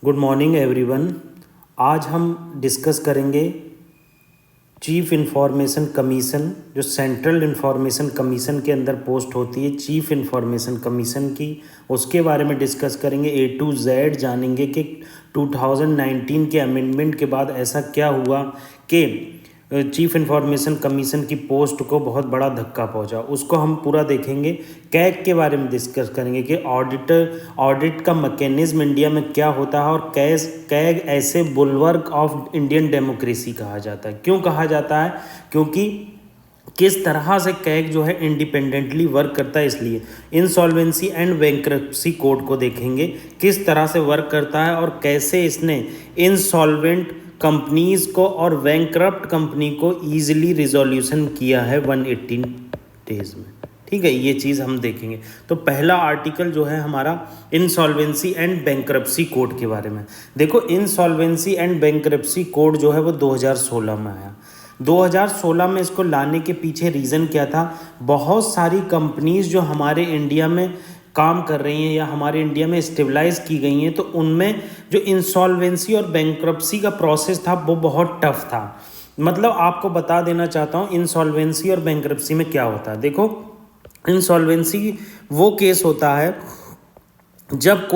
Good morning everyone. आज हम discuss करेंगे चीफ इंफॉर्मेशन कमीशन, जो सेंट्रल इंफॉर्मेशन कमीशन के अंदर पोस्ट होती है चीफ इंफॉर्मेशन कमीशन की, उसके बारे में डिस्कस करेंगे। ए टू जेड जानेंगे कि 2019 के अमेंडमेंट के बाद ऐसा क्या हुआ कि चीफ इंफॉर्मेशन कमीशन की पोस्ट को बहुत बड़ा धक्का पहुंचा, उसको हम पूरा देखेंगे। कैग के बारे में डिस्कस करेंगे कि ऑडिट का मैकेनिज्म इंडिया में क्या होता है और कैग ऐसे बुलवर्क ऑफ इंडियन डेमोक्रेसी कहा जाता है। क्यों कहा जाता है? क्योंकि किस तरह से कैग जो है इंडिपेंडेंटली वर्क करता है, इसलिए इंसॉल्वेंसी एंड बैंक्रप्सी कोड को देखेंगे किस तरह से वर्क करता है और कैसे इसने इंसॉल्वेंट कंपनीज को और बैंक्रप्ट कंपनी को ईजिली रिजोल्यूशन किया है 118 डेज में। ठीक है, ये चीज़ हम देखेंगे। तो पहला आर्टिकल जो है हमारा इंसॉल्वेंसी एंड बैंक्रप्सी कोड के बारे में। देखो, इंसॉल्वेंसी एंड बैंक्रप्सी कोड जो है वो 2016 में आया। 2016 में इसको लाने के पीछे रीज़न क्या था? बहुत सारी कंपनीज जो हमारे इंडिया में काम कर रही हैं या हमारे इंडिया में स्टेबलाइज की गई हैं, तो उनमें जो इंसॉल्वेंसी और बैंक्रप्सी का प्रोसेस था वो बहुत टफ था। मतलब आपको बता देना चाहता हूँ इंसॉल्वेंसी और बैंक्रप्सी में क्या होता है। देखो, इंसॉल्वेंसी वो केस होता है जब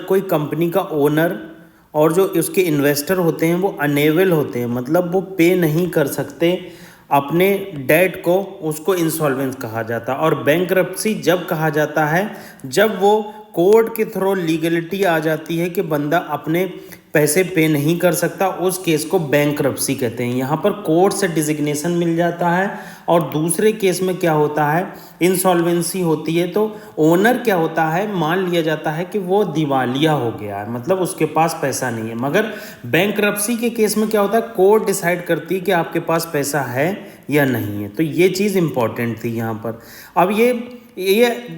कोई कंपनी का ओनर और जो उसके इन्वेस्टर होते हैं वो अनेबल होते हैं, मतलब वो पे नहीं कर सकते अपने डेट को, उसको इंसॉल्वेंस कहा जाता है। और बैंक्रप्सी जब कहा जाता है जब वो कोर्ट के थ्रू लीगलिटी आ जाती है कि बंदा अपने पैसे पे नहीं कर सकता, उस केस को बैंक्रप्सी कहते हैं। यहाँ पर कोर्ट से डिजिग्नेशन मिल जाता है। और दूसरे केस में क्या होता है, इंसॉल्वेंसी होती है तो ओनर क्या होता है, मान लिया जाता है कि वो दिवालिया हो गया है, मतलब उसके पास पैसा नहीं है। मगर बैंक्रप्सी के केस में क्या होता है, कोर्ट डिसाइड करती है कि आपके पास पैसा है या नहीं है। तो ये चीज़ इंपॉर्टेंट थी यहाँ पर। अब ये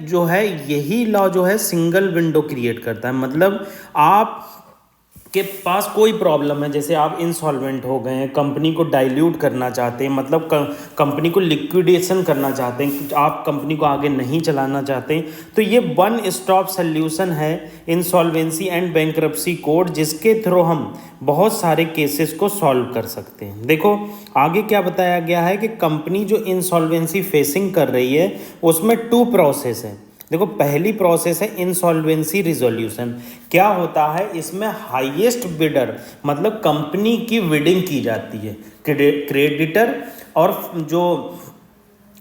जो है, यही लॉ जो है सिंगल विंडो क्रिएट करता है। मतलब आप के पास कोई प्रॉब्लम है, जैसे आप इंसॉल्वेंट हो गए हैं, कंपनी को डाइल्यूट करना चाहते हैं, मतलब कंपनी को लिक्विडेशन करना चाहते हैं, आप कंपनी को आगे नहीं चलाना चाहते हैं, तो ये वन स्टॉप सल्यूशन है इंसॉल्वेंसी एंड बैंक्रप्सी कोड, जिसके थ्रू हम बहुत सारे केसेस को सॉल्व कर सकते हैं। देखो आगे क्या बताया गया है कि कंपनी जो इंसॉल्वेंसी फेसिंग कर रही है उसमें 2 प्रोसेस है। देखो, पहली प्रोसेस है इंसॉल्वेंसी रिजोल्यूशन। क्या होता है इसमें, हाईएस्ट बिडर मतलब कंपनी की बिडिंग की जाती है, क्रेडिटर और जो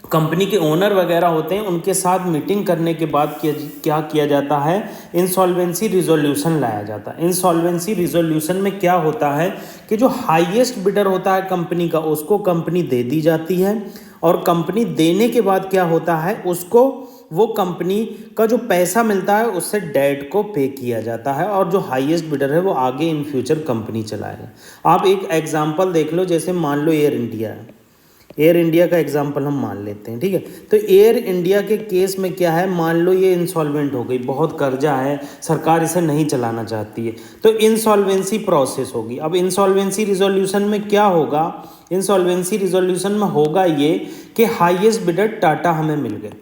कंपनी के ओनर वगैरह होते हैं उनके साथ मीटिंग करने के बाद क्या किया जाता है, इंसॉल्वेंसी रिजोल्यूशन लाया जाता है। इंसॉल्वेंसी रिजोल्यूशन में क्या होता है कि जो हाईएस्ट बिडर होता है कंपनी का, उसको कंपनी दे दी जाती है। और कंपनी देने के बाद क्या होता है, उसको वो कंपनी का जो पैसा मिलता है उससे डेट को पे किया जाता है, और जो हाईएस्ट बिडर है वो आगे इन फ्यूचर कंपनी चलाएगा। आप एक एग्जांपल देख लो, जैसे मान लो एयर इंडिया है, एयर इंडिया का एग्जांपल हम मान लेते हैं। ठीक है, तो एयर इंडिया के केस में क्या है, मान लो ये इंसॉल्वेंट हो गई, बहुत कर्जा है, सरकार इसे नहीं चलाना चाहती है, तो इंसॉल्वेंसी प्रोसेस होगी। अब इंसॉल्वेंसी रिजोल्यूशन में क्या होगा, इंसॉल्वेंसी रिजोल्यूशन में होगा ये कि हाईएस्ट बिडर टाटा हमें मिल गए।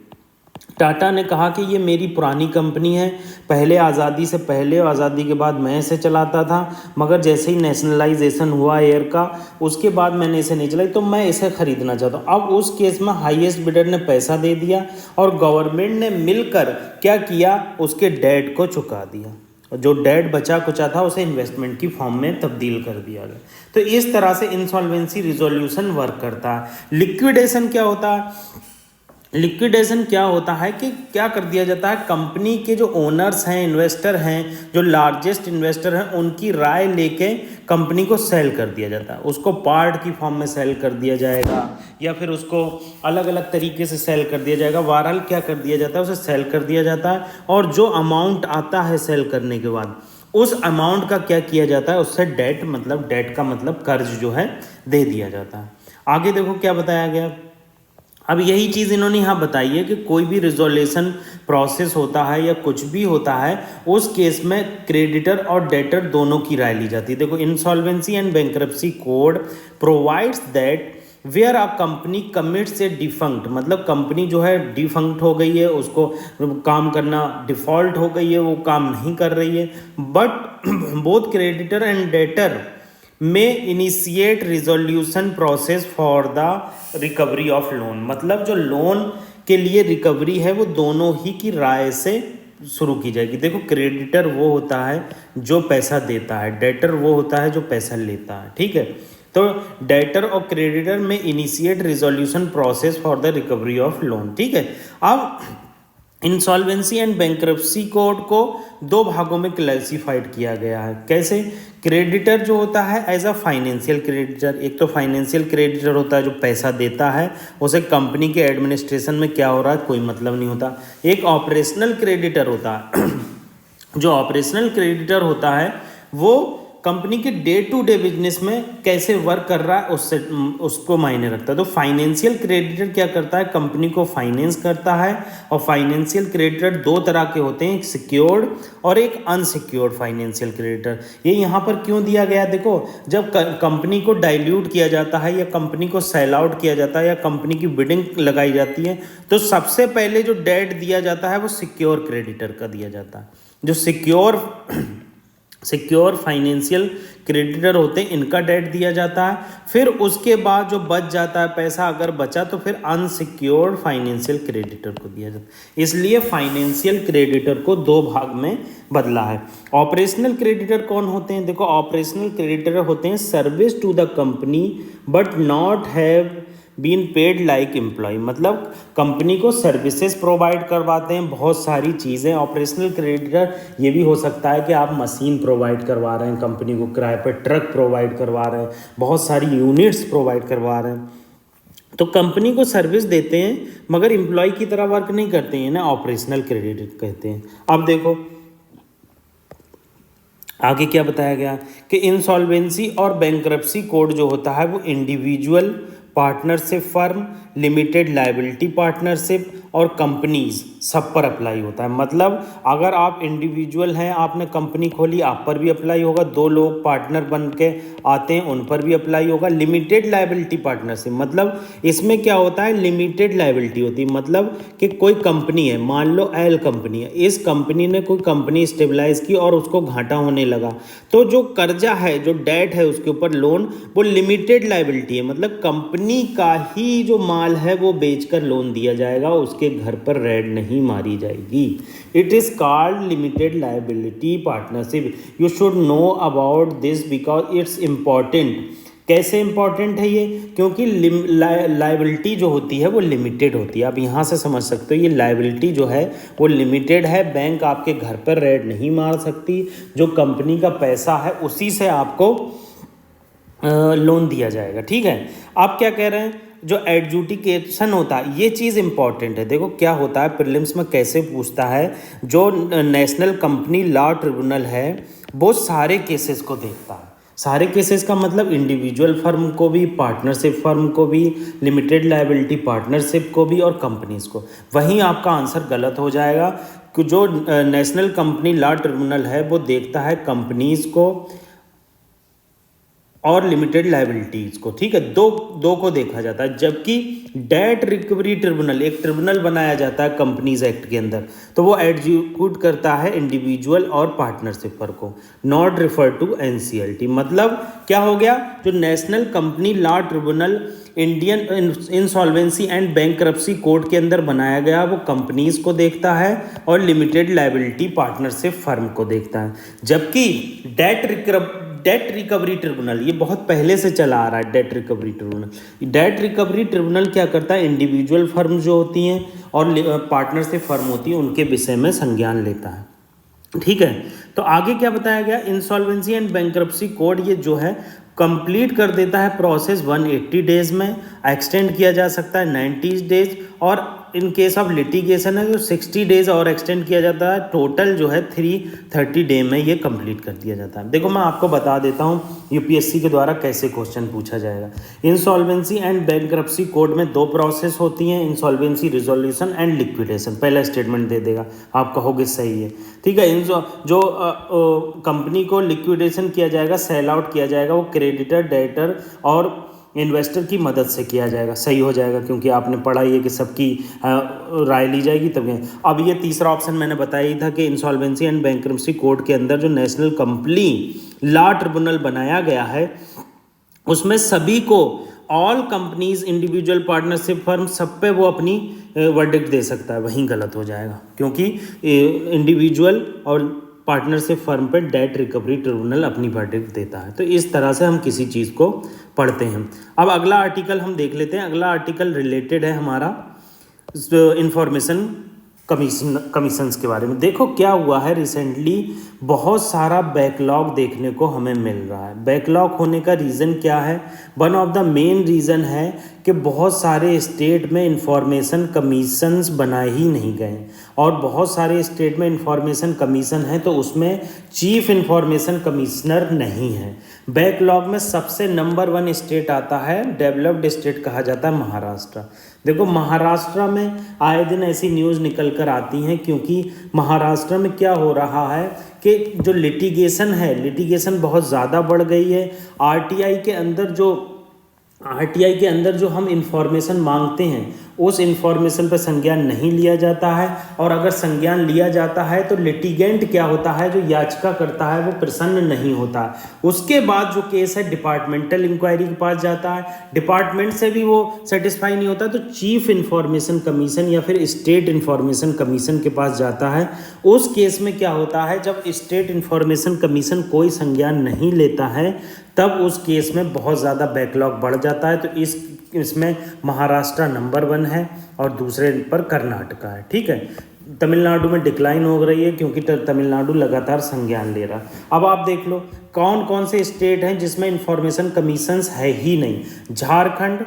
टाटा ने कहा कि ये मेरी पुरानी कंपनी है, पहले आज़ादी से पहले और आज़ादी के बाद मैं इसे चलाता था, मगर जैसे ही नेशनलाइजेशन हुआ एयर का, उसके बाद मैंने इसे नहीं चलाई, तो मैं इसे ख़रीदना चाहता हूँ। अब उस केस में हाईएस्ट बिडर ने पैसा दे दिया और गवर्नमेंट ने मिलकर क्या किया, उसके डेट को चुका दिया, और जो डेट बचा कुचा था उसे इन्वेस्टमेंट की फॉर्म में तब्दील कर दिया गया। तो इस तरह से इंसॉल्वेंसी रिजोल्यूशन वर्क करता है। लिक्विडेशन क्या होता है, लिक्विडेशन क्या होता है कि क्या कर दिया जाता है, कंपनी के जो ओनर्स हैं, इन्वेस्टर हैं, जो लार्जेस्ट इन्वेस्टर हैं, उनकी राय लेके कंपनी को सेल कर दिया जाता है। उसको पार्ट की फॉर्म में सेल कर दिया जाएगा या फिर उसको अलग अलग तरीके से सेल कर दिया जाएगा। बहरहाल क्या कर दिया जाता है, उसे सेल कर दिया जाता है, और जो अमाउंट आता है सेल करने के बाद, उस अमाउंट का क्या किया जाता है, उससे डेट का मतलब कर्ज जो है दे दिया जाता है। आगे देखो क्या बताया गया। अब यही चीज़ इन्होंने यहाँ बताई है कि कोई भी रिजोल्यूशन प्रोसेस होता है या कुछ भी होता है, उस केस में क्रेडिटर और डेटर दोनों की राय ली जाती है। देखो, insolvency and bankruptcy code provides that where a company commits a defunct, मतलब कंपनी जो है डिफंक्ट हो गई है, उसको काम करना डिफॉल्ट हो गई है, वो काम नहीं कर रही है, but both creditor and debtor में initiate resolution process for the recovery of loan, मतलब जो लोन के लिए रिकवरी है वो दोनों ही की राय से शुरू की जाएगी। देखो क्रेडिटर वो होता है जो पैसा देता है, डेटर वो होता है जो पैसा लेता है, ठीक है। तो डेटर और क्रेडिटर में initiate resolution process for the recovery of loan, ठीक है। अब इंसॉल्वेंसी एंड बैंक्रप्सी कोड को दो भागों में क्लासिफाइड किया गया है। कैसे? क्रेडिटर जो होता है एज अ फाइनेंशियल क्रेडिटर, एक तो फाइनेंशियल क्रेडिटर होता है जो पैसा देता है, उसे कंपनी के एडमिनिस्ट्रेशन में क्या हो रहा है कोई मतलब नहीं होता। एक ऑपरेशनल क्रेडिटर होता है जो ऑपरेशनल क्रेडिटर होता है वो कंपनी के डे टू डे बिजनेस में कैसे वर्क कर रहा है उससे उसको मायने रखता है। तो फाइनेंशियल क्रेडिटर क्या करता है, कंपनी को फाइनेंस करता है। और फाइनेंशियल क्रेडिटर दो तरह के होते हैं, एक सिक्योर्ड और एक अनसिक्योर्ड फाइनेंशियल क्रेडिटर। ये यहाँ पर क्यों दिया गया, देखो जब कंपनी को डाइल्यूट किया जाता है या कंपनी को सेल आउट किया जाता है या कंपनी की बिडिंग लगाई जाती है तो सबसे पहले जो डेट दिया जाता है वो सिक्योर क्रेडिटर का दिया जाता है। जो सिक्योर फाइनेंशियल क्रेडिटर होते हैं इनका डेट दिया जाता है, फिर उसके बाद जो बच जाता है पैसा अगर बचा तो फिर अनसिक्योर्ड फाइनेंशियल क्रेडिटर को दिया जाता है। इसलिए फाइनेंशियल क्रेडिटर को दो भाग में बदला है। ऑपरेशनल क्रेडिटर कौन होते हैं, देखो ऑपरेशनल क्रेडिटर होते हैं service to the company but not have been paid like employ, मतलब कंपनी को सर्विसेज प्रोवाइड करवाते हैं बहुत सारी चीज़ें। ऑपरेशनल क्रेडिटर ये भी हो सकता है कि आप मशीन प्रोवाइड करवा रहे हैं कंपनी को, किराए पर ट्रक प्रोवाइड करवा रहे हैं, बहुत सारी यूनिट्स प्रोवाइड करवा रहे हैं, तो कंपनी को सर्विस देते हैं मगर एम्प्लॉय की तरह वर्क नहीं करते हैं ना, ऑपरेशनल क्रेडिटर कहते हैं। अब देखो आगे क्या बताया गया कि इंसॉल्वेंसी और बैंक्रप्सी कोड जो होता है वो individual partnership firm, limited liability partnership और कंपनीज सब पर अप्लाई होता है। मतलब अगर आप इंडिविजुअल हैं, आपने कंपनी खोली, आप पर भी अप्लाई होगा, दो लोग पार्टनर बन के आते हैं उन पर भी अप्लाई होगा। लिमिटेड लायबिलिटी पार्टनरशिप मतलब इसमें क्या होता है, लिमिटेड लायबिलिटी होती है, मतलब कि कोई कंपनी है, मान लो एल कंपनी है, इस कंपनी ने कोई कंपनी स्टेबलाइज की और उसको घाटा होने लगा तो जो कर्जा है, जो डेट है उसके ऊपर लोन, वो लिमिटेड लायबिलिटी है, मतलब कंपनी का ही जो माल है वो बेचकर लोन दिया जाएगा, उसके घर पर रेड नहीं मारी जाएगी। It is called limited liability partnership. You should know about this because it's important. कैसे इंपॉर्टेंट है ये, क्योंकि लायबिलिटी जो होती है वो लिमिटेड होती है। आप यहाँ से समझ सकते हो ये लायबिलिटी जो है वो लिमिटेड है, बैंक आपके घर पर रेड नहीं मार सकती, जो कंपनी का पैसा है उसी से आपको लोन दिया जाएगा, ठीक है। आप क्या कह रहे हैं, जो एडजुडिकेशन होता है ये चीज़ इंपॉर्टेंट है। देखो क्या होता है प्रीलिम्स में कैसे पूछता है, जो नेशनल कंपनी लॉ ट्रिब्यूनल है वो सारे केसेस को देखता है। सारे केसेस का मतलब इंडिविजुअल फर्म को भी, पार्टनरशिप फर्म को भी, लिमिटेड लायबिलिटी पार्टनरशिप को भी और कंपनीज को। वहीं आपका आंसर गलत हो जाएगा कि जो नेशनल कंपनी लॉ ट्रिब्यूनल है वो देखता है कंपनीज को और लिमिटेड लायबिलिटीज़ को, ठीक है, दो को देखा जाता है। जबकि डेट रिकवरी ट्रिब्यूनल, एक ट्रिब्यूनल बनाया जाता है कंपनीज एक्ट के अंदर, तो वो एग्जीक्यूट करता है इंडिविजुअल और पार्टनरशिप पर को, नॉट रिफर टू एनसीएलटी। मतलब क्या हो गया, जो national company law tribunal Indian insolvency and bankruptcy code के अंदर बनाया गया वो कंपनीज को देखता है और लिमिटेड लायबिलिटी पार्टनरशिप फर्म को देखता है। जबकि डेट रिकवरी ट्रिब्यूनल ये बहुत पहले से चला आ रहा है। डेट रिकवरी ट्रिब्यूनल क्या करता है, इंडिविजुअल फर्म जो होती हैं और पार्टनरशिप फर्म होती है उनके विषय में संज्ञान लेता है, ठीक है। तो आगे क्या बताया गया, इंसॉल्वेंसी एंड बैंक्रप्सी कोड ये जो है कंप्लीट कर देता है प्रोसेस 180 डेज में, एक्सटेंड किया जा सकता है 90 डेज, और इन केस ऑफ लिटिगेशन है जो 60 डेज और एक्सटेंड किया जाता है। टोटल जो है 330 डे में ये कंप्लीट कर दिया जाता है। देखो मैं आपको बता देता हूँ यूपीएससी के द्वारा कैसे क्वेश्चन पूछा जाएगा। इंसॉल्वेंसी एंड बैंक्रप्सी कोड में दो प्रोसेस होती हैं, इंसॉल्वेंसी रिजोल्यूशन एंड लिक्विडेशन। पहला स्टेटमेंट दे देगा, आप कहोगे सही है, ठीक है। जो कंपनी को लिक्विडेशन किया जाएगा, सेल आउट किया जाएगा, वो क्रेडिटर, डेटर और इन्वेस्टर की मदद से किया जाएगा, सही हो जाएगा, क्योंकि आपने पढ़ा ही है कि सबकी राय ली जाएगी तब। अब ये तीसरा ऑप्शन मैंने बताया ही था कि इंसॉल्वेंसी एंड बैंक्रप्सी कोड के अंदर जो नेशनल कंपनी लॉ ट्रिब्यूनल बनाया गया है उसमें सभी को, all companies, individual, partnership firm, सब पे वो अपनी वर्डिक्ट दे सकता है। वहीं गलत हो जाएगा, क्योंकि इंडिविजुअल और पार्टनरशिप फर्म पे डेट रिकवरी ट्रिब्यूनल अपनी वर्डिक्ट देता है। तो इस तरह से हम किसी चीज़ को पढ़ते हैं। अब अगला आर्टिकल हम देख लेते हैं। अगला आर्टिकल रिलेटेड है हमारा इंफॉर्मेशन कमीशंस के बारे में। देखो क्या हुआ है, रिसेंटली बहुत सारा बैकलॉग देखने को हमें मिल रहा है। बैकलॉग होने का रीज़न क्या है? One of the main reason है कि बहुत सारे स्टेट में इंफॉर्मेशन कमीशंस बनाए ही नहीं गए, और बहुत सारे स्टेट में इंफॉर्मेशन कमीशन है तो उसमें चीफ इंफॉर्मेशन कमिश्नर नहीं है। बैकलॉग में सबसे नंबर 1 स्टेट आता है, डेवलप्ड स्टेट कहा जाता है, महाराष्ट्र। देखो महाराष्ट्र में आए दिन ऐसी न्यूज़ निकल कर आती हैं, क्योंकि महाराष्ट्र में क्या हो रहा है कि जो लिटिगेशन है, लिटिगेशन बहुत ज़्यादा बढ़ गई है। आरटीआई के अंदर जो हम इंफॉर्मेशन मांगते हैं उस इंफॉर्मेशन पर संज्ञान नहीं लिया जाता है, और अगर संज्ञान लिया जाता है तो लिटिगेंट क्या होता है, जो याचिका करता है वो प्रसन्न नहीं होता। उसके बाद जो केस है डिपार्टमेंटल इंक्वायरी के पास जाता है, डिपार्टमेंट से भी वो सेटिस्फाई नहीं होता तो चीफ इंफॉर्मेशन कमीशन या फिर स्टेट इंफॉर्मेशन कमीशन के पास जाता है। उस केस में क्या होता है, जब स्टेट इंफॉर्मेशन कमीशन कोई संज्ञान नहीं लेता है तब उस केस में बहुत ज़्यादा बैकलॉग बढ़ जाता है। तो इसमें महाराष्ट्र नंबर 1 है और दूसरे पर कर्नाटका है। ठीक है, तमिलनाडु में डिक्लाइन हो रही है क्योंकि तमिलनाडु लगातार संज्ञान ले रहा। अब आप देख लो कौन कौन से स्टेट हैं जिसमें इंफॉर्मेशन कमीशंस है ही नहीं। झारखंड,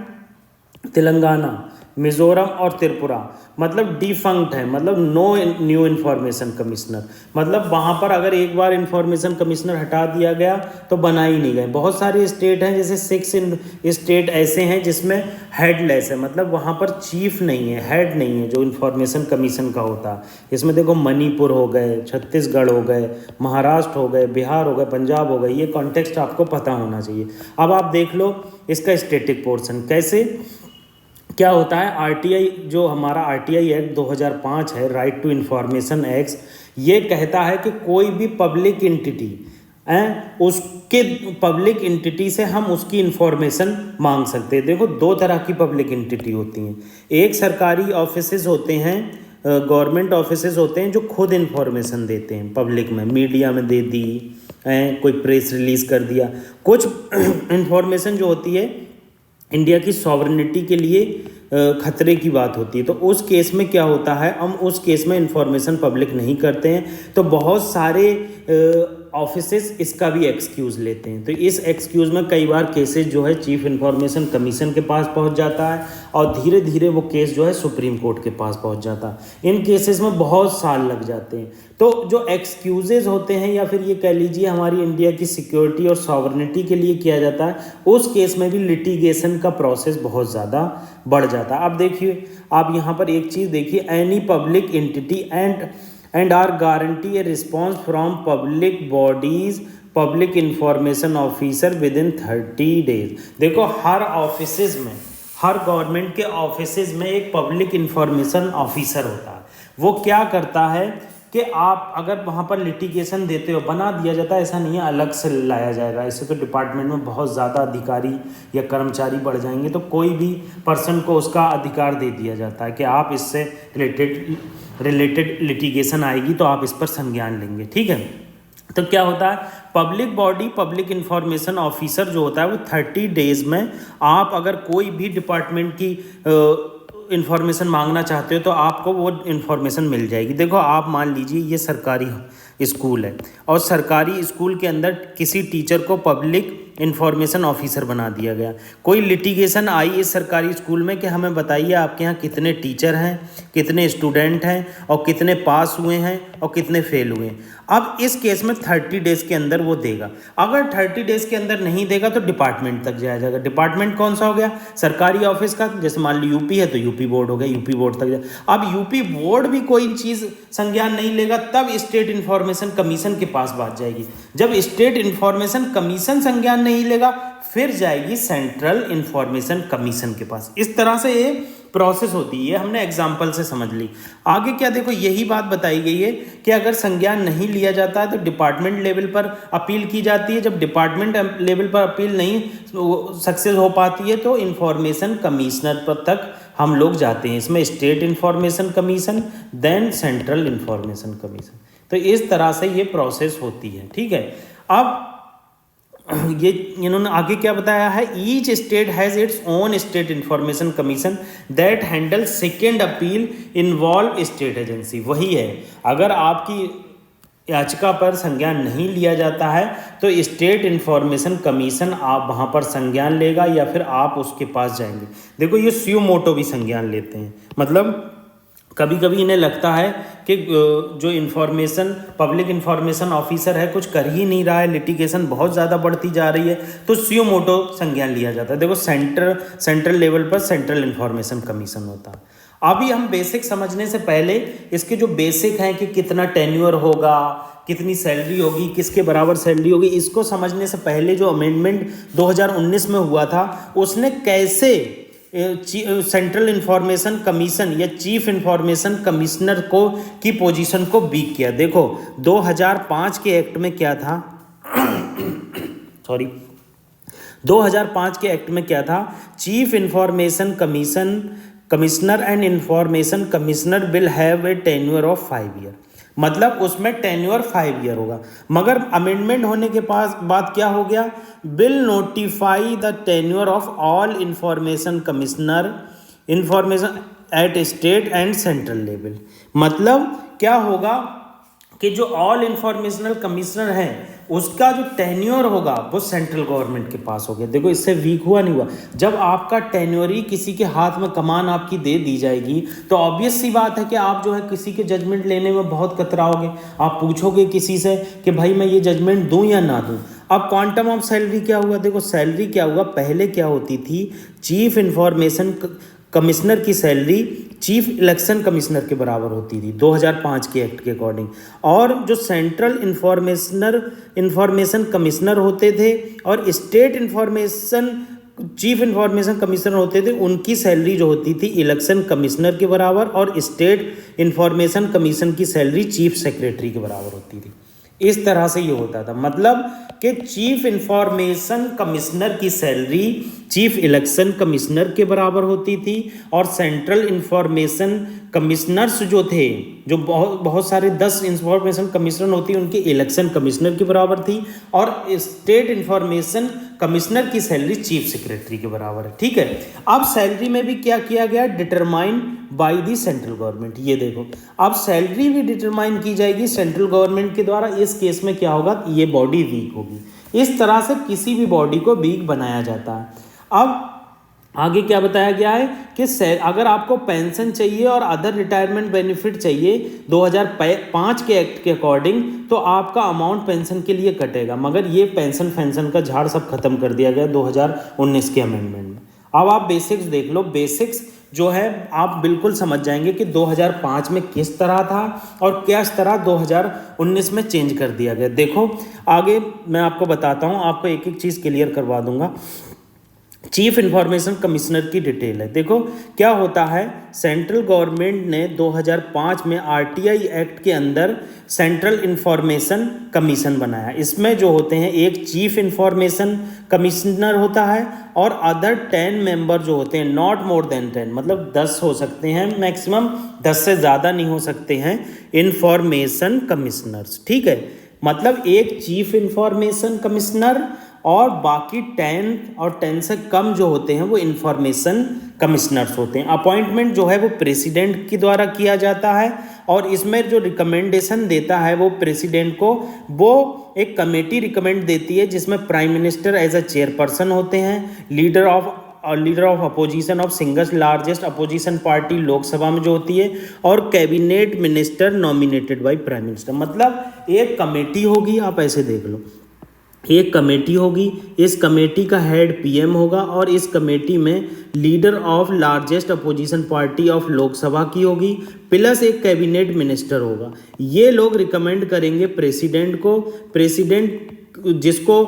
तेलंगाना, मिजोरम और त्रिपुरा मतलब डिफंक्ट है, मतलब नो न्यू इन्फॉर्मेशन कमिश्नर। मतलब वहाँ पर अगर एक बार इन्फॉर्मेशन कमिश्नर हटा दिया गया तो बना ही नहीं गए। बहुत सारे स्टेट हैं, जैसे 6 स्टेट ऐसे हैं जिसमें हेडलेस है, मतलब वहाँ पर चीफ नहीं है, हेड नहीं है जो इन्फॉर्मेशन कमीशन का होता है। इसमें देखो मणिपुर हो गए, छत्तीसगढ़ हो गए, महाराष्ट्र हो गए, बिहार हो गए, पंजाब हो गए। ये कॉन्टेक्स्ट आपको पता होना चाहिए। अब आप देख लो इसका स्टैटिक पोर्शन कैसे क्या होता है। आरटीआई जो हमारा आरटीआई एक्ट 2005 है, राइट टू इन्फॉर्मेशन एक्ट, ये कहता है कि कोई भी पब्लिक एंटिटी उसके पब्लिक एंटिटी से हम उसकी इन्फॉर्मेशन मांग सकते हैं। देखो 2 तरह की पब्लिक एंटिटी होती हैं। एक सरकारी ऑफिसेज होते हैं, गवर्नमेंट ऑफिसेज होते हैं जो खुद इन्फॉर्मेशन देते हैं पब्लिक में, मीडिया में दे दी, कोई प्रेस रिलीज़ कर दिया। कुछ इन्फॉर्मेशन जो होती है इंडिया की सॉवरेनिटी के लिए खतरे की बात होती है, तो उस केस में क्या होता है, हम उस केस में इंफॉर्मेशन पब्लिक नहीं करते हैं। तो बहुत सारे ऑफिसेस इसका भी एक्सक्यूज़ लेते हैं। तो इस एक्सक्यूज़ में कई बार केसेस जो है चीफ इंफॉर्मेशन कमीशन के पास पहुंच जाता है, और धीरे धीरे वो केस जो है सुप्रीम कोर्ट के पास पहुंच जाता है। इन केसेस में बहुत साल लग जाते हैं। तो जो एक्सक्यूजेज होते हैं, या फिर ये कह लीजिए हमारी इंडिया की सिक्योरिटी और सॉवरेनिटी के लिए किया जाता है, उस केस में भी लिटिगेशन का प्रोसेस बहुत ज़्यादा बढ़ जाता है। अब देखिए, आप यहाँ पर एक चीज़ देखिए, any public entity and are guarantee a response from public bodies public information officer within 30 days। देखो हर ऑफिसेज में, हर गवर्नमेंट के ऑफिसेज में एक पब्लिक इंफॉर्मेशन ऑफिसर होता है। वो क्या करता है कि आप अगर वहाँ पर लिटिगेशन देते हो, बना दिया जाता है, ऐसा नहीं है अलग से लाया जाएगा। ऐसे तो डिपार्टमेंट में बहुत ज़्यादा अधिकारी या कर्मचारी बढ़ जाएंगे, तो कोई भी पर्सन को उसका अधिकार दे दिया जाता है कि आप इससे रिलेटेड लिटिगेशन आएगी तो आप इस पर संज्ञान लेंगे। ठीक है, तो क्या होता है, public body public information officer जो होता है वो 30 डेज में, आप अगर कोई भी डिपार्टमेंट की इन्फॉर्मेशन मांगना चाहते हो तो आपको वो इन्फॉर्मेशन मिल जाएगी। देखो आप मान लीजिए ये सरकारी स्कूल है, और सरकारी स्कूल के अंदर किसी टीचर को पब्लिक इन्फॉर्मेशन ऑफिसर बना दिया गया। कोई लिटिगेशन आई इस सरकारी स्कूल में कि हमें बताइए आपके यहाँ कितने टीचर हैं, कितने स्टूडेंट हैं, और कितने पास हुए हैं और कितने फेल हुए हैं। अब इस केस में 30 डेज़ के अंदर वो देगा। अगर 30 डेज़ के अंदर नहीं देगा तो डिपार्टमेंट तक जाया जाएगा। डिपार्टमेंट कौन सा हो गया, सरकारी ऑफिस का, जैसे मान लो यूपी है तो यूपी बोर्ड हो गया, यूपी बोर्ड तक जाए। अब यूपी बोर्ड भी कोई चीज़ संज्ञान नहीं लेगा, तब स्टेट इन्फॉर्मेशन कमीशन के पास बात जाएगी। जब स्टेट इन्फॉर्मेशन कमीशन संज्ञान संज्ञान नहीं लेगा फिर जाएगी सेंट्रल इंफॉर्मेशन कमीशन के पास। इस तरह से ये प्रोसेस होती है, हमने एग्जाम्पल से समझ ली। आगे क्या देखो, यही बात बताई गई है कि अगर संज्ञान नहीं लिया जाता है तो डिपार्टमेंट लेवल पर अपील की जाती है। जब डिपार्टमेंट लेवल पर अपील नहीं सक्सेस हो पाती है तो इंफॉर्मेशन कमिश्नर पर तक हम लोग जाते हैं। इसमें state information commission then central information commission. तो इस तरह से ये प्रोसेस होती है, ठीक है। अब ये इन्होंने आगे क्या बताया है, each state has its own state information commission that handle second appeal involve state agency. वही है, अगर आपकी याचिका पर संज्ञान नहीं लिया जाता है तो स्टेट इंफॉर्मेशन कमीशन आप वहाँ पर संज्ञान लेगा या फिर आप उसके पास जाएंगे। देखो ये स्यू मोटो भी संज्ञान लेते हैं, मतलब कभी कभी इन्हें लगता है कि जो इन्फॉर्मेशन पब्लिक इन्फॉर्मेशन ऑफिसर है कुछ कर ही नहीं रहा है, लिटिगेशन बहुत ज़्यादा बढ़ती जा रही है, तो स्यू मोटो संज्ञान लिया जाता है। देखो सेंट्रल लेवल पर सेंट्रल इन्फॉर्मेशन कमीशन होता है। अभी हम बेसिक समझने से पहले इसके जो बेसिक हैं कि कितना टेन्योर होगा, कितनी सैलरी होगी, किसके बराबर सैलरी होगी, इसको समझने से पहले जो अमेंडमेंट 2019 में हुआ था उसने कैसे सेंट्रल इंफॉर्मेशन कमीशन या चीफ इंफॉर्मेशन कमिश्नर को की पोजीशन को वीक किया। देखो 2005 के एक्ट में क्या था सॉरी 2005 के एक्ट में क्या था, chief information commissioner and information commissioner will have a tenure of 5 year, मतलब उसमें टेन्योर 5 ईयर होगा। मगर अमेंडमेंट होने के बाद क्या हो गया, will notify the tenure of all information commissioner information at state and central level. मतलब क्या होगा कि जो ऑल इंफॉर्मेशनल कमिश्नर हैं उसका जो टेन्योर होगा वो सेंट्रल गवर्नमेंट के पास हो गया। देखो इससे वीक हुआ नहीं हुआ। जब आपका टेन्योर ही किसी के हाथ में कमान आपकी दे दी जाएगी तो ऑब्वियस सी बात है कि आप जो है किसी के जजमेंट लेने में बहुत कतराओगे। आप पूछोगे किसी से कि भाई मैं ये जजमेंट दूं या ना दूं। अब क्वांटम ऑफ सैलरी क्या हुआ, देखो सैलरी क्या हुआ, पहले क्या होती थी, चीफ इंफॉर्मेशन कमिश्नर की सैलरी चीफ इलेक्शन कमिश्नर के बराबर होती थी 2005 के एक्ट के अकॉर्डिंग, और जो सेंट्रल इंफॉर्मेशन कमिश्नर होते थे और स्टेट चीफ इंफॉर्मेशन कमिश्नर होते थे उनकी सैलरी जो होती थी इलेक्शन कमिश्नर के बराबर, और स्टेट इंफॉर्मेशन कमीशन की सैलरी चीफ सेक्रेटरी के बराबर होती थी। इस तरह से ये होता था, मतलब कि चीफ इंफॉर्मेशन कमिश्नर की सैलरी चीफ इलेक्शन कमिश्नर के बराबर होती थी, और सेंट्रल इंफॉर्मेशन कमिश्नर्स जो थे, जो बहुत सारे 10 इंफॉर्मेशन कमिश्नर होती है उनके इलेक्शन कमिश्नर के बराबर थी, और स्टेट इंफॉर्मेशन कमिश्नर की सैलरी चीफ सेक्रेटरी के बराबर है। ठीक है, अब सैलरी में भी क्या किया गया, determine by the central government. ये देखो अब सैलरी भी डिटरमाइन की जाएगी सेंट्रल गवर्नमेंट के द्वारा। इस केस में क्या होगा, ये बॉडी वीक होगी। इस तरह से किसी भी बॉडी को वीक बनाया जाता है। अब आगे क्या बताया गया है कि अगर आपको पेंशन चाहिए और अदर रिटायरमेंट बेनिफिट चाहिए 2005 के एक्ट के अकॉर्डिंग, तो आपका अमाउंट पेंशन के लिए कटेगा। मगर ये पेंशन का झाड़ सब खत्म कर दिया गया 2019 के अमेंडमेंट में। अब आप बेसिक्स देख लो, बेसिक्स जो है आप बिल्कुल समझ जाएंगे कि 2005 में किस तरह था और किस तरह 2019 में चेंज कर दिया गया। देखो आगे मैं आपको बताता हूँ, आपको एक एक चीज़ क्लियर करवा दूंगा। चीफ इंफॉर्मेशन कमिश्नर की डिटेल है। देखो क्या होता है, सेंट्रल गवर्नमेंट ने 2005 में आरटीआई एक्ट के अंदर सेंट्रल इंफॉर्मेशन कमीशन बनाया। इसमें जो होते हैं एक चीफ इंफॉर्मेशन कमिश्नर होता है और अदर 10 मेंबर जो होते हैं, नॉट मोर देन 10, मतलब 10 हो सकते हैं मैक्सिमम, 10 से ज़्यादा नहीं हो सकते हैं इंफॉर्मेशन कमिश्नर्स। ठीक है, मतलब एक चीफ इंफॉर्मेशन कमिश्नर और बाकी 10 और 10 से कम जो होते हैं वो इंफॉर्मेशन कमिश्नर्स होते हैं। अपॉइंटमेंट जो है वो प्रेसिडेंट के द्वारा किया जाता है, और इसमें जो रिकमेंडेशन देता है वो प्रेसिडेंट को, वो एक कमेटी रिकमेंड देती है जिसमें prime minister as a chairperson होते हैं, leader of opposition of single largest opposition party Lok Sabha में जो होती है, और cabinet minister nominated by prime minister. मतलब एक कमेटी होगी, आप ऐसे देख लो, एक कमेटी होगी, इस कमेटी का हेड पीएम होगा, और इस कमेटी में leader of largest opposition party of Lok Sabha की होगी, प्लस एक कैबिनेट मिनिस्टर होगा। ये लोग रिकमेंड करेंगे प्रेसिडेंट को, प्रेसिडेंट जिसको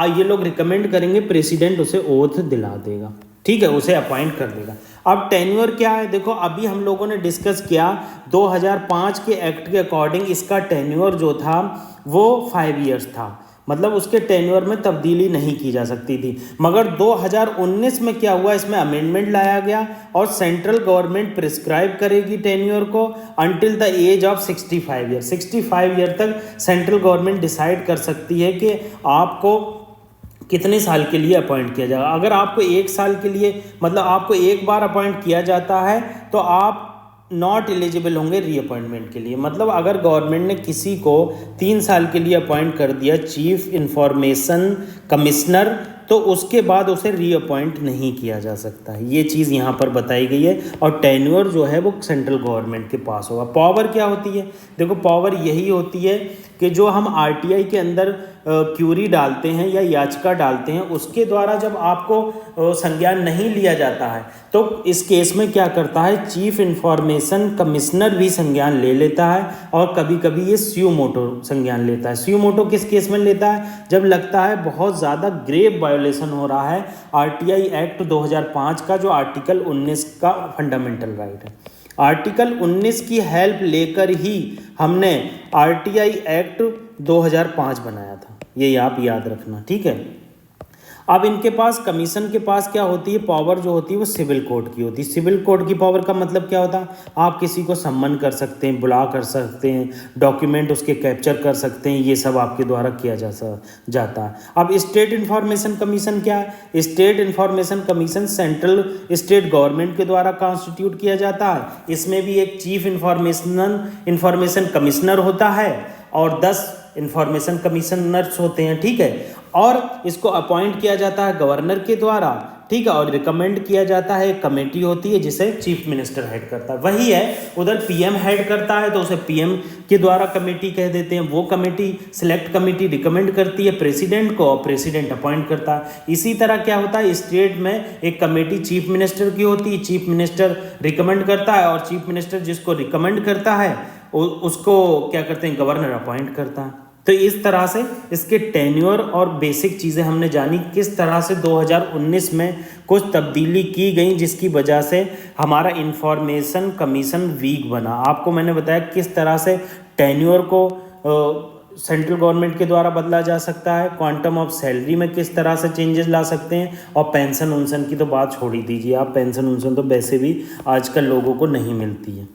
ये लोग रिकमेंड करेंगे, प्रेसिडेंट उसे ओथ दिला देगा, ठीक है, उसे अपॉइंट कर देगा। अब टेन्योर क्या है, देखो अभी हम लोगों ने डिस्कस किया 2005 के एक्ट के अकॉर्डिंग इसका टेन्योर जो था वो 5 ईयर्स था, मतलब उसके टेन्योर में तब्दीली नहीं की जा सकती थी। मगर 2019 में क्या हुआ, इसमें अमेंडमेंट लाया गया और सेंट्रल गवर्नमेंट प्रिस्क्राइब करेगी टेन्योर को until the age of 65 year. 65 year तक सेंट्रल गवर्नमेंट डिसाइड कर सकती है कि आपको कितने साल के लिए अपॉइंट किया जाएगा। अगर आपको 1 साल के लिए, मतलब आपको एक बार अपॉइंट किया जाता है तो आप नॉट एलिजिबल होंगे रीअपॉइंटमेंट के लिए। मतलब अगर गवर्नमेंट ने किसी को 3 साल के लिए अपॉइंट कर दिया चीफ इंफॉर्मेशन कमिश्नर, तो उसके बाद उसे रीअपॉइंट नहीं किया जा सकता है। ये चीज़ यहाँ पर बताई गई है। और टेन्योर जो है वो सेंट्रल गवर्नमेंट के पास होगा। पावर क्या होती है, देखो पावर यही होती है कि जो हम आरटीआई के अंदर क्यूरी डालते हैं या याचिका डालते हैं, उसके द्वारा जब आपको संज्ञान नहीं लिया जाता है तो इस केस में क्या करता है, चीफ इंफॉर्मेशन कमिश्नर भी संज्ञान ले लेता है और कभी कभी ये स्यू मोटो संज्ञान लेता है। स्यू मोटो किस केस में लेता है, जब लगता है बहुत ज़्यादा ग्रेव वायोलेशन हो रहा है आरटीआई एक्ट 2005 का, जो आर्टिकल 19 का फंडामेंटल राइट है। आर्टिकल 19 की हेल्प लेकर ही हमने आरटीआई एक्ट 2005 बनाया था, ये आप याद रखना, ठीक है। अब इनके पास, कमीशन के पास क्या होती है, पावर जो होती है वो सिविल कोड की होती है। सिविल कोड की पावर का मतलब क्या होता है, आप किसी को सम्मन कर सकते हैं, बुला कर सकते हैं, डॉक्यूमेंट उसके कैप्चर कर सकते हैं, ये सब आपके द्वारा किया जाता है। अब स्टेट इंफॉर्मेशन कमीशन क्या है, state information commission central state government के द्वारा कॉन्स्टिट्यूट किया जाता है। इसमें भी एक चीफ इंफॉर्मेशन कमिश्नर होता है और 10 इंफॉर्मेशन कमिश्नर्स होते हैं, ठीक है। और इसको अपॉइंट किया जाता है गवर्नर के द्वारा, ठीक है, और रिकमेंड किया जाता है, एक कमेटी होती है जिसे चीफ मिनिस्टर हेड करता है। वही है, उधर पीएम हेड करता है तो उसे पीएम के द्वारा कमेटी कह देते हैं। वो कमेटी, सिलेक्ट कमेटी रिकमेंड करती है प्रेसिडेंट को और प्रेसिडेंट अपॉइंट करता है। इसी तरह क्या होता है, स्टेट में एक कमेटी चीफ मिनिस्टर की होती है, चीफ मिनिस्टर रिकमेंड करता है और चीफ मिनिस्टर जिसको रिकमेंड करता है उसको क्या करते हैं, गवर्नर अपॉइंट करता है। तो इस तरह से इसके टेन्योर और बेसिक चीज़ें हमने जानी, किस तरह से 2019 में कुछ तब्दीली की गई जिसकी वजह से हमारा इंफॉर्मेशन कमीशन वीक बना। आपको मैंने बताया किस तरह से टेन्योर को सेंट्रल गवर्नमेंट के द्वारा बदला जा सकता है, क्वांटम ऑफ सैलरी में किस तरह से चेंजेस ला सकते हैं, और पेंशन उनसन की तो बात छोड़ ही दीजिए आप, पेंशन उनसन तो वैसे भी आजकल लोगों को नहीं मिलती है।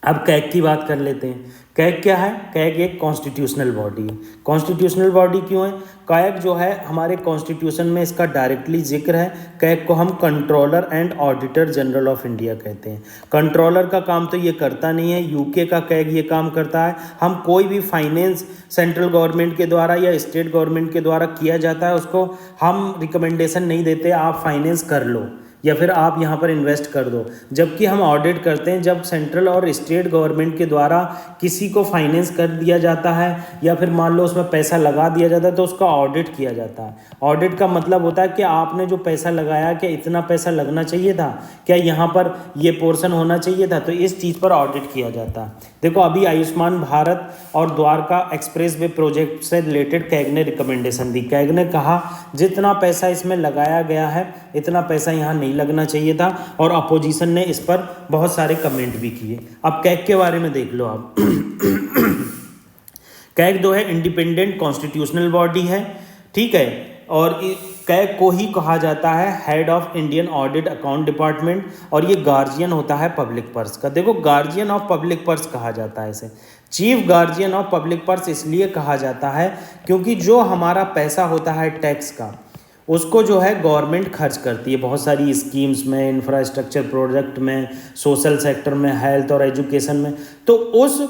अब कैग की बात कर लेते हैं। कैग क्या है, कैग एक कॉन्स्टिट्यूशनल बॉडी है। कॉन्स्टिट्यूशनल बॉडी क्यों है, कैग जो है हमारे कॉन्स्टिट्यूशन में इसका डायरेक्टली जिक्र है। कैग को हम controller and auditor general of India कहते हैं। कंट्रोलर का काम तो ये करता नहीं है, यूके का कैग ये काम करता है। हम कोई भी फाइनेंस सेंट्रल गवर्नमेंट के द्वारा या स्टेट गवर्नमेंट के द्वारा किया जाता है, उसको हम रिकमेंडेशन नहीं देते आप फाइनेंस कर लो या फिर आप यहाँ पर इन्वेस्ट कर दो, जबकि हम ऑडिट करते हैं जब सेंट्रल और स्टेट गवर्नमेंट के द्वारा किसी को फाइनेंस कर दिया जाता है या फिर मान लो उसमें पैसा लगा दिया जाता है तो उसका ऑडिट किया जाता है। ऑडिट का मतलब होता है कि आपने जो पैसा लगाया क्या इतना पैसा लगना चाहिए था, क्या यहाँ पर ये पोर्शन होना चाहिए था, तो इस चीज़ पर ऑडिट किया जाता है। देखो अभी आयुष्मान भारत और द्वारका एक्सप्रेस वे प्रोजेक्ट से रिलेटेड कैग ने रिकमेंडेशन दी। कैग ने कहा जितना पैसा इसमें लगाया गया है इतना पैसा यहाँ नहीं लगना चाहिए था, और अपोजिशन ने इस पर बहुत सारे कमेंट भी किए। अब कैग के बारे में देख लो आप। कैग जो है इंडिपेंडेंट कॉन्स्टिट्यूशनल बॉडी है, ठीक है, और कैग को ही कहा जाता है head of Indian audit account department, और ये गार्जियन होता है पब्लिक पर्स का। देखो गार्जियन ऑफ पब्लिक पर्स कहा जाता है इसे, chief guardian of public purse इसलिए कहा जाता है क्योंकि जो हमारा पैसा होता है टैक्स का उसको जो है गवर्नमेंट खर्च करती है बहुत सारी स्कीम्स में, इंफ्रास्ट्रक्चर प्रोजेक्ट में, सोशल सेक्टर में, हेल्थ और एजुकेशन में। तो उस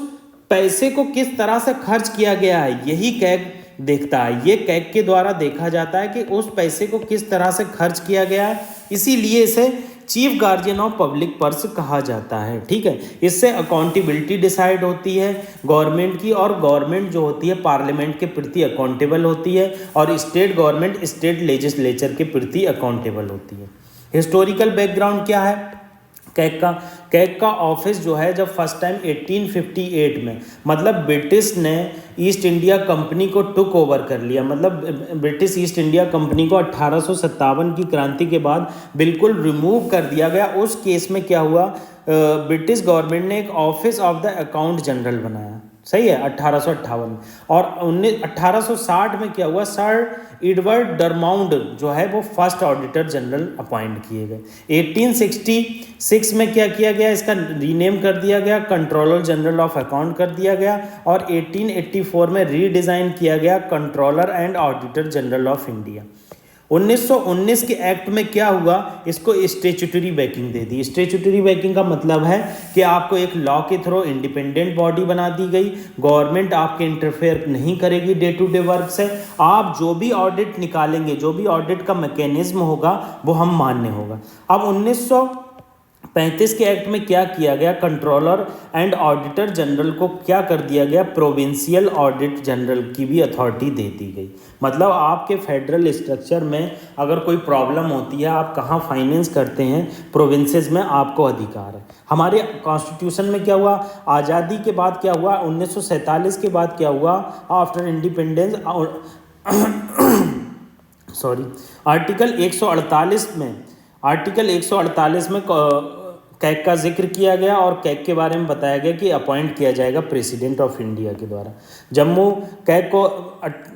पैसे को किस तरह से खर्च किया गया है यही कैग देखता है। ये कैग के द्वारा देखा जाता है कि उस पैसे को किस तरह से खर्च किया गया है, इसीलिए इसे chief guardian of public purse कहा जाता है, ठीक है। इससे अकाउंटेबिलिटी डिसाइड होती है गवर्नमेंट की, और गवर्नमेंट जो होती है पार्लियामेंट के प्रति अकाउंटेबल होती है, और स्टेट गवर्नमेंट स्टेट लेजिस्लेचर के प्रति अकाउंटेबल होती है। हिस्टोरिकल बैकग्राउंड क्या है, कैग का ऑफिस जो है जब फर्स्ट टाइम 1858 में, मतलब ब्रिटिश ने ईस्ट इंडिया कंपनी को टुक ओवर कर लिया, मतलब ब्रिटिश ईस्ट इंडिया कंपनी को 1857 की क्रांति के बाद बिल्कुल रिमूव कर दिया गया। उस केस में क्या हुआ, ब्रिटिश गवर्नमेंट ने एक office of the account general बनाया, सही है, 1858। और 1860 में क्या हुआ, सर एडवर्ड डरमाउंड जो है वो फर्स्ट ऑडिटर जनरल अपॉइंट किए गए। 1866 में क्या किया गया, इसका रीनेम कर दिया गया, कंट्रोलर जनरल ऑफ अकाउंट कर दिया गया। और 1884 में रीडिज़ाइन किया गया, controller and auditor general of India. 1919 के एक्ट में क्या हुआ, इसको स्टेचुटरी बैकिंग दे दी। स्टेचुटरी बैकिंग का मतलब है कि आपको एक लॉ के थ्रू इंडिपेंडेंट बॉडी बना दी गई, गवर्नमेंट आपके इंटरफेयर नहीं करेगी डे टू डे वर्क से, आप जो भी ऑडिट निकालेंगे, जो भी ऑडिट का मैकेनिज्म होगा वो हम मान्य होगा। अब 1935 के एक्ट में क्या किया गया, कंट्रोलर एंड ऑडिटर जनरल को क्या कर दिया गया, प्रोविंशियल ऑडिट जनरल की भी अथॉरिटी दे दी गई। मतलब आपके फेडरल स्ट्रक्चर में अगर कोई प्रॉब्लम होती है, आप कहाँ फाइनेंस करते हैं, प्रोविंसेस में आपको अधिकार है। हमारे कॉन्स्टिट्यूशन में क्या हुआ, आज़ादी के बाद क्या हुआ, 1947 के बाद क्या हुआ, आफ्टर इंडिपेंडेंस सॉरी, आर्टिकल 148 में कैग का जिक्र किया गया और कैग के बारे में बताया गया कि अपॉइंट किया जाएगा प्रेसिडेंट ऑफ इंडिया के द्वारा। कैग को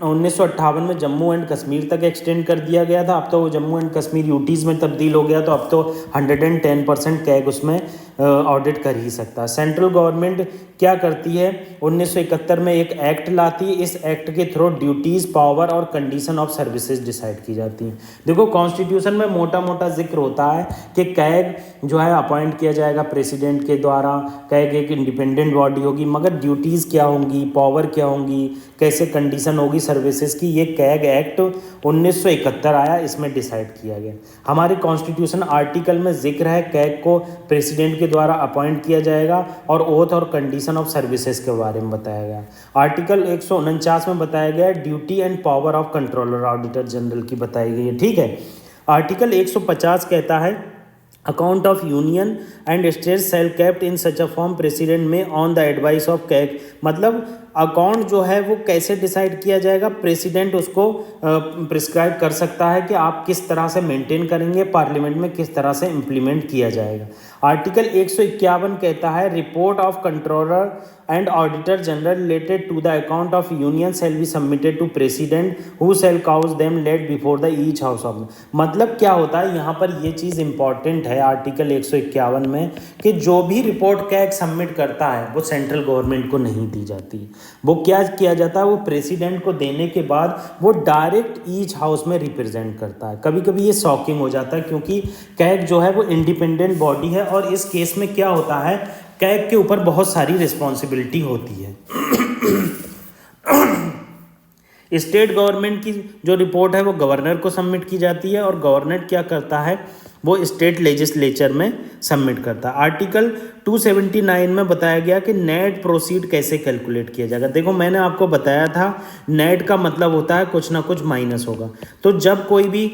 1958 में जम्मू एंड कश्मीर तक एक्सटेंड कर दिया गया था। अब तो जम्मू एंड कश्मीर यूटीज़ में तब्दील हो गया, तो अब तो 110% कैग उसमें ऑडिट कर ही सकता है। सेंट्रल गवर्नमेंट क्या करती है, 1971 में एक एक्ट लाती है, इस एक्ट के थ्रू ड्यूटीज़, पावर और कंडीशन ऑफ सर्विसेज डिसाइड की जाती हैं। देखो कॉन्स्टिट्यूशन में मोटा मोटा जिक्र होता है कि कैग जो है अपॉइंट किया जाएगा प्रेसिडेंट के द्वारा, कैग एक इंडिपेंडेंट बॉडी होगी, मगर ड्यूटीज़ क्या होंगी, पावर क्या होंगी, कैसे कंडीशन होगी सर्विसेज की, ये कैग एक्ट 1971 आया, इसमें डिसाइड किया गया। हमारे कॉन्स्टिट्यूशन आर्टिकल में जिक्र है कैग को प्रेसिडेंट के द्वारा अपॉइंट किया जाएगा और ओथ और कंडीशन ऑफ सर्विसेज के बारे में बताया गया। आर्टिकल 149 में बताया गया duty and power of controller auditor general की बताई गई है, ठीक है। आर्टिकल 150 कहता है account of union and state shall kept in such a form president में on the advice of CAG, मतलब अकाउंट जो है वो कैसे डिसाइड किया जाएगा, प्रेसिडेंट उसको प्रिस्क्राइब कर सकता है कि आप किस तरह से मेंटेन करेंगे, पार्लियामेंट में किस तरह से इम्प्लीमेंट किया जाएगा। आर्टिकल 151 कहता है report of controller and auditor general related to the account of union shall be submitted to president who shall cause them laid before the each house of. मतलब क्या होता है यहाँ पर, ये चीज़ इंपॉर्टेंट है आर्टिकल 151 में कि जो भी रिपोर्ट कैग सबमिट करता है वो सेंट्रल गवर्नमेंट को नहीं दी जाती, वो क्या किया जाता है, वो प्रेसिडेंट को देने के बाद वो डायरेक्ट ईच हाउस में रिप्रेजेंट करता है। कभी कभी ये शॉकिंग हो जाता है क्योंकि कैग जो है वो इंडिपेंडेंट बॉडी है और इस केस में क्या होता है, कैग के ऊपर बहुत सारी रिस्पॉन्सिबिलिटी होती है। स्टेट गवर्नमेंट की जो रिपोर्ट है वो गवर्नर को सबमिट की जाती है और गवर्नर क्या करता है, वो स्टेट लेजिस्लेचर में सबमिट करता है। आर्टिकल 279 में बताया गया कि नेट प्रोसीड कैसे कैलकुलेट किया जाएगा। देखो मैंने आपको बताया था नेट का मतलब होता है कुछ ना कुछ माइनस होगा, तो जब कोई भी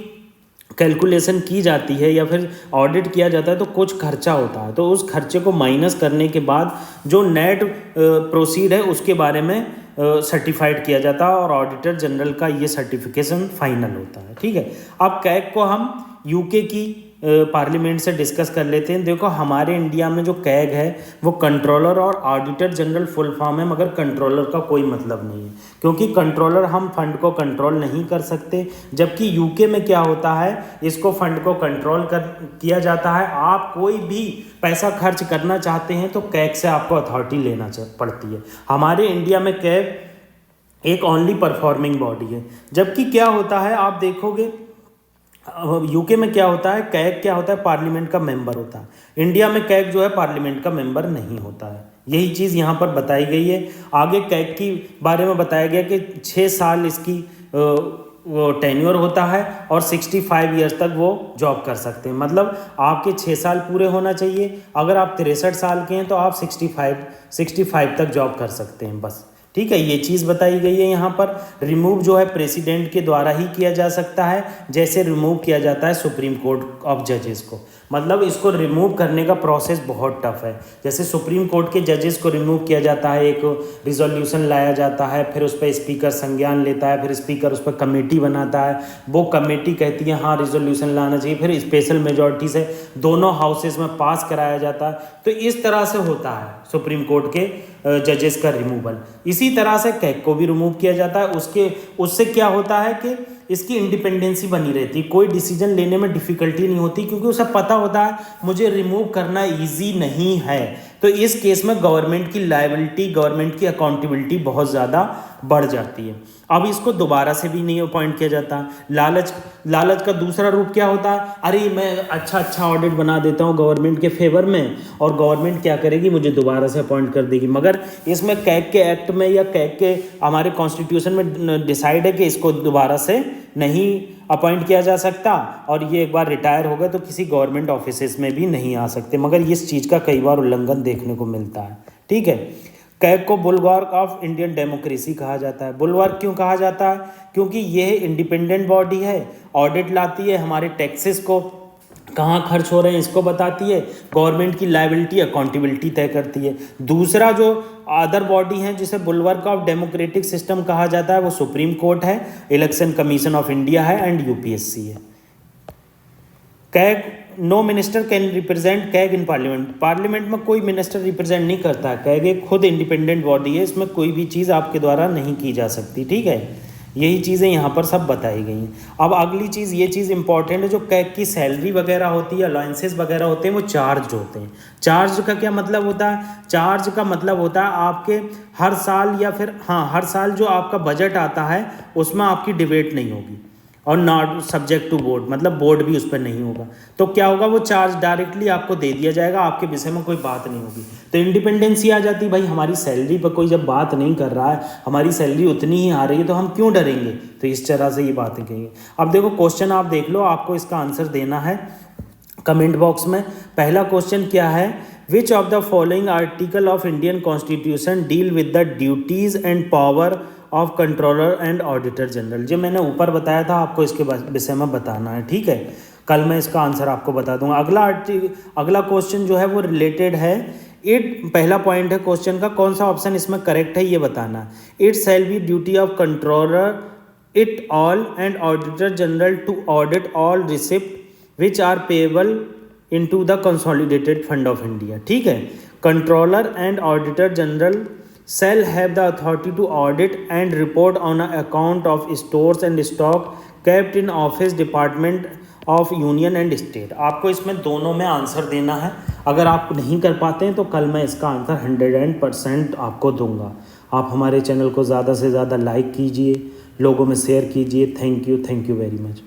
कैलकुलेशन की जाती है या फिर ऑडिट किया जाता है तो कुछ खर्चा होता है, तो उस खर्चे को माइनस करने के बाद जो नेट प्रोसीड है उसके बारे में सर्टिफाइड किया जाता है और ऑडिटर जनरल का ये सर्टिफिकेशन फाइनल होता है, ठीक है। अब कैग को हम यूके की पार्लियामेंट से डिस्कस कर लेते हैं। देखो हमारे इंडिया में जो कैग है वो कंट्रोलर और ऑडिटर जनरल फुल फॉर्म है, मगर कंट्रोलर का कोई मतलब नहीं है क्योंकि कंट्रोलर हम फंड को कंट्रोल नहीं कर सकते, जबकि यूके में क्या होता है, इसको फंड को कंट्रोल किया जाता है। आप कोई भी पैसा खर्च करना चाहते हैं तो कैग से आपको अथॉरिटी लेना पड़ती है। हमारे इंडिया में कैग एक ओनली परफॉर्मिंग बॉडी है, जबकि क्या होता है आप देखोगे यूके में क्या होता है, कैग क्या होता है, पार्लियामेंट का मेंबर होता है। इंडिया में कैग जो है पार्लियामेंट का मेंबर नहीं होता है, यही चीज़ यहाँ पर बताई गई है। आगे कैग की बारे में बताया गया कि 6 साल इसकी वो टेन्योर होता है और 65 ईयर्स तक वो जॉब कर सकते हैं। मतलब आपके 6 साल पूरे होना चाहिए, अगर आप 63 साल के हैं तो आप 65 तक जॉब कर सकते हैं बस, ठीक है। ये चीज़ बताई गई है यहाँ पर। रिमूव जो है प्रेसिडेंट के द्वारा ही किया जा सकता है, जैसे रिमूव किया जाता है सुप्रीम कोर्ट ऑफ जजेस को। मतलब इसको रिमूव करने का प्रोसेस बहुत टफ है। जैसे सुप्रीम कोर्ट के जजेस को रिमूव किया जाता है, एक रिजोल्यूशन लाया जाता है, फिर उस पर स्पीकर संज्ञान लेता है, फिर स्पीकर उस पर कमेटी बनाता है, वो कमेटी कहती है हाँ रिजोल्यूशन लाना चाहिए, फिर स्पेशल मेजॉरिटी से दोनों हाउसेस में पास कराया जाता है। तो इस तरह से होता है सुप्रीम कोर्ट के जजेस का रिमूवल। इसी तरह से कैग को भी रिमूव किया जाता है। उससे क्या होता है कि इसकी इंडिपेंडेंसी बनी रहती है, कोई डिसीजन लेने में डिफ़िकल्टी नहीं होती, क्योंकि उसे पता होता है मुझे रिमूव करना इजी नहीं है। तो इस केस में गवर्नमेंट की लायबिलिटी, गवर्नमेंट की अकाउंटेबिलिटी बहुत ज़्यादा बढ़ जाती है। अब इसको दोबारा से भी नहीं अपॉइंट किया जाता। लालच का दूसरा रूप क्या होता है, अरे मैं अच्छा ऑडिट बना देता हूँ गवर्नमेंट के फेवर में, और गवर्नमेंट क्या करेगी, मुझे दोबारा से अपॉइंट कर देगी। मगर इसमें कैग के एक्ट में या कैग के हमारे कॉन्स्टिट्यूशन में डिसाइड है कि इसको दोबारा से नहीं अपॉइंट किया जा सकता, और ये एक बार रिटायर हो गए तो किसी गवर्नमेंट ऑफिसेस में भी नहीं आ सकते। मगर इस चीज़ का कई बार उल्लंघन देखने को मिलता है। ठीक है, कैग को बुलवार्क ऑफ इंडियन डेमोक्रेसी कहा जाता है। बुलवार्क क्यों कहा जाता है, क्योंकि यह इंडिपेंडेंट बॉडी है, ऑडिट लाती है, हमारे टैक्सेस को कहाँ खर्च हो रहे हैं इसको बताती है, गवर्नमेंट की लायबिलिटी अकाउंटेबिलिटी तय करती है। दूसरा जो अदर बॉडी है जिसे बुलवर्क ऑफ डेमोक्रेटिक सिस्टम कहा जाता है वो सुप्रीम कोर्ट है, इलेक्शन कमीशन ऑफ इंडिया है एंड यूपीएससी है। CAG no minister can represent CAG in parliament. Parliament में कोई मिनिस्टर रिप्रेजेंट नहीं करता है। कैग एक खुद इंडिपेंडेंट बॉडी है, इसमें कोई भी चीज़ आपके द्वारा नहीं की जा सकती। ठीक है, यही चीज़ें यहाँ पर सब बताई गई हैं। अब अगली चीज़, ये चीज़ इंपॉर्टेंट है, जो कैग की सैलरी वगैरह होती है, अलाउंसेस वगैरह होते हैं, वो चार्ज होते हैं। चार्ज का क्या मतलब होता है, चार्ज का मतलब होता है आपके हर साल या फिर हर साल जो आपका बजट आता है उसमें आपकी डिबेट नहीं होगी, और नॉट सब्जेक्ट टू बोर्ड, मतलब बोर्ड भी उस पर नहीं होगा। तो क्या होगा, वो चार्ज डायरेक्टली आपको दे दिया जाएगा, आपके विषय में कोई बात नहीं होगी। तो इंडिपेंडेंसी आ जाती है, भाई हमारी सैलरी पर कोई जब बात नहीं कर रहा है, हमारी सैलरी उतनी ही आ रही है, तो हम क्यों डरेंगे। तो इस तरह से ये बातें कहेंगे। अब देखो क्वेश्चन आप देख लो, आपको इसका आंसर देना है कमेंट बॉक्स में। पहला क्वेश्चन क्या है, which of the following article of Indian constitution deal with the duties and power of controller and auditor general. जो मैंने ऊपर बताया था आपको इसके विषय में बताना है। ठीक है, कल मैं इसका आंसर आपको बता दूंगा। अगला क्वेश्चन जो है वो रिलेटेड है, पहला पॉइंट है क्वेश्चन का, कौन सा ऑप्शन इसमें करेक्ट है ये बताना। It shall be duty of controller it all and auditor general to audit all receipt which are payable into the consolidated fund of India. ठीक है, controller and auditor general shall have the authority to audit and report on an account of stores and stock kept in office department of union and state। आपको इसमें दोनों में answer देना है। अगर आप नहीं कर पाते हैं तो कल मैं इसका आंसर 100% आपको दूंगा। आप हमारे चैनल को ज़्यादा से ज़्यादा लाइक कीजिए, लोगों में शेयर कीजिए। Thank you very much.